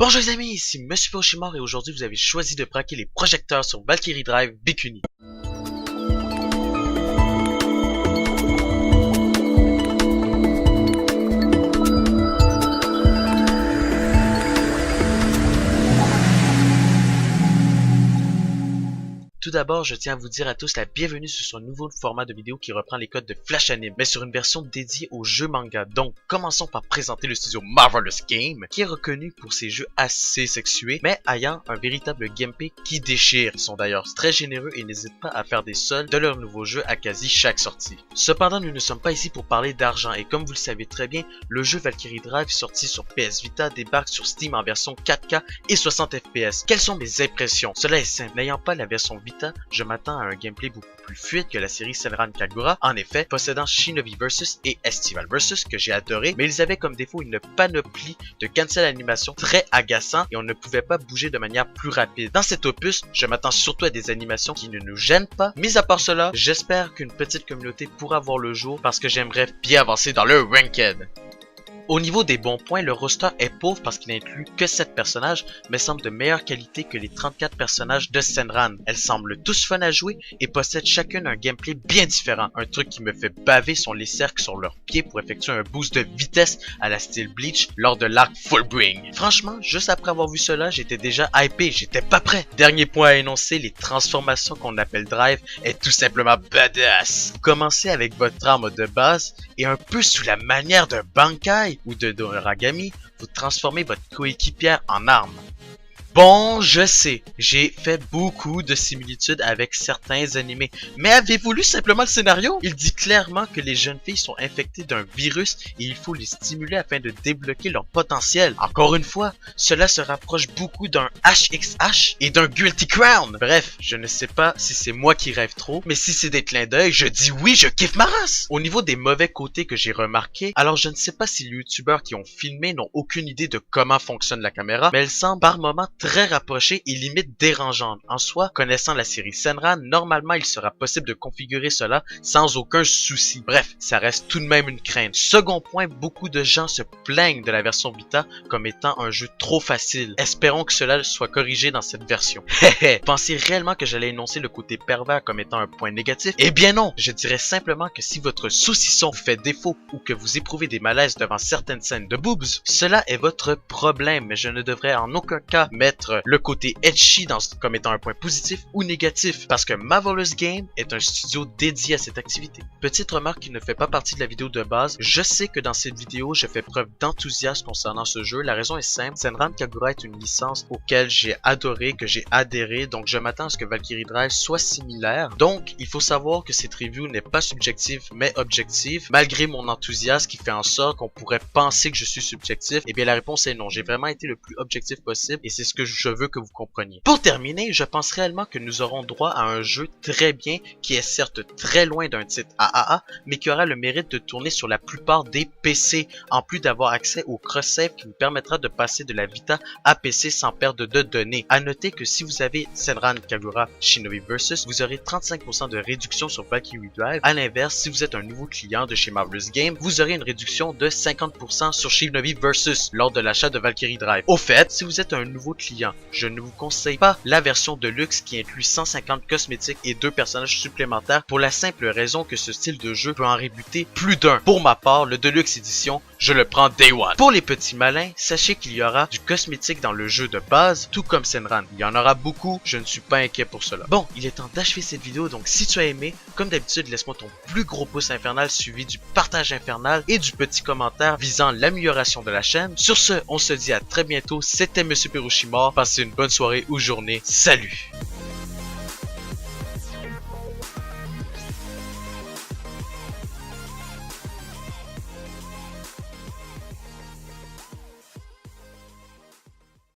Bonjour les amis, ici Monsieur Pochimor et aujourd'hui vous avez choisi de braquer les projecteurs sur Valkyrie Drive Bikuni. Tout d'abord, je tiens à vous dire à tous la bienvenue sur ce nouveau format de vidéo qui reprend les codes de Flash Anime, mais sur une version dédiée aux jeux manga. Donc, commençons par présenter le studio Marvelous Game, qui est reconnu pour ses jeux assez sexués, mais ayant un véritable gameplay qui déchire. Ils sont d'ailleurs très généreux et n'hésitent pas à faire des soldes de leurs nouveaux jeux à quasi chaque sortie. Cependant, nous ne sommes pas ici pour parler d'argent, et comme vous le savez très bien, le jeu Valkyrie Drive sorti sur PS Vita débarque sur Steam en version 4K et 60 FPS. Quelles sont mes impressions? Cela est simple, n'ayant pas la version Vita, je m'attends à un gameplay beaucoup plus fluide que la série Senran Kagura, en effet, possédant Shinobi Versus et Estival Versus que j'ai adoré, mais ils avaient comme défaut une panoplie de cancel animation très agaçant et on ne pouvait pas bouger de manière plus rapide. Dans cet opus, je m'attends surtout à des animations qui ne nous gênent pas. Mis à part cela, j'espère qu'une petite communauté pourra voir le jour parce que j'aimerais bien avancer dans le ranked. Au niveau des bons points, le roster est pauvre parce qu'il n'inclut que 7 personnages, mais semble de meilleure qualité que les 34 personnages de Senran. Elles semblent tous fun à jouer et possèdent chacune un gameplay bien différent. Un truc qui me fait baver sont les cercles sur leurs pieds pour effectuer un boost de vitesse à la style Bleach lors de l'arc Fullbring. Franchement, juste après avoir vu cela, j'étais déjà hypé, j'étais pas prêt. Dernier point à énoncer, les transformations qu'on appelle Drive est tout simplement badass. Commencez avec votre arme de base et un peu sous la manière d'un Bankai ou de Doragami, vous transformez votre coéquipière en arme. Bon, je sais, j'ai fait beaucoup de similitudes avec certains animés, mais avez-vous lu simplement le scénario? Il dit clairement que les jeunes filles sont infectées d'un virus et il faut les stimuler afin de débloquer leur potentiel. Encore une fois, cela se rapproche beaucoup d'un HXH et d'un Guilty Crown. Bref, je ne sais pas si c'est moi qui rêve trop, mais si c'est des clins d'œil, je dis oui, je kiffe ma race! Au niveau des mauvais côtés que j'ai remarqué, alors je ne sais pas si les youtubeurs qui ont filmé n'ont aucune idée de comment fonctionne la caméra, mais elle semble par moments très rapprochée et limite dérangeante. En soi, connaissant la série Senran, normalement il sera possible de configurer cela sans aucun souci. Bref, ça reste tout de même une crainte. Second point, beaucoup de gens se plaignent de la version Vita comme étant un jeu trop facile. Espérons que cela soit corrigé dans cette version. Pensez réellement que j'allais énoncer le côté pervers comme étant un point négatif? Eh bien non! Je dirais simplement que si votre saucisson fait défaut ou que vous éprouvez des malaises devant certaines scènes de boobs, cela est votre problème, mais je ne devrais en aucun cas mettre le côté edgy comme étant un point positif ou négatif, parce que Marvelous Game est un studio dédié à cette activité. Petite remarque qui ne fait pas partie de la vidéo de base, je sais que dans cette vidéo, je fais preuve d'enthousiasme concernant ce jeu. La raison est simple, Senran Kagura est une licence auquel j'ai adoré, que j'ai adhéré, donc je m'attends à ce que Valkyrie Drive soit similaire. Donc, il faut savoir que cette review n'est pas subjective, mais objective. Malgré mon enthousiasme qui fait en sorte qu'on pourrait penser que je suis subjectif, eh bien la réponse est non. J'ai vraiment été le plus objectif possible et c'est ce que je veux que vous compreniez. Pour terminer, je pense réellement que nous aurons droit à un jeu très bien qui est certes très loin d'un titre AAA, mais qui aura le mérite de tourner sur la plupart des PC, en plus d'avoir accès au cross-save qui nous permettra de passer de la Vita à PC sans perdre de données. A noter que si vous avez Senran Kagura Shinobi Versus, vous aurez 35% de réduction sur Valkyrie Drive. A l'inverse, si vous êtes un nouveau client de chez Marvelous Game, vous aurez une réduction de 50% sur Shinobi Versus lors de l'achat de Valkyrie Drive. Au fait, si vous êtes un nouveau client, je ne vous conseille pas la version Deluxe qui inclut 150 cosmétiques et 2 personnages supplémentaires pour la simple raison que ce style de jeu peut en rebuter plus d'un. Pour ma part, le Deluxe Edition, je le prends Day One. Pour les petits malins, sachez qu'il y aura du cosmétique dans le jeu de base, tout comme Senran. Il y en aura beaucoup, je ne suis pas inquiet pour cela. Bon, il est temps d'achever cette vidéo, donc si tu as aimé, comme d'habitude, laisse-moi ton plus gros pouce infernal suivi du partage infernal et du petit commentaire visant l'amélioration de la chaîne. Sur ce, on se dit à très bientôt, c'était Monsieur Perushimor. Passez une bonne soirée ou journée. Salut!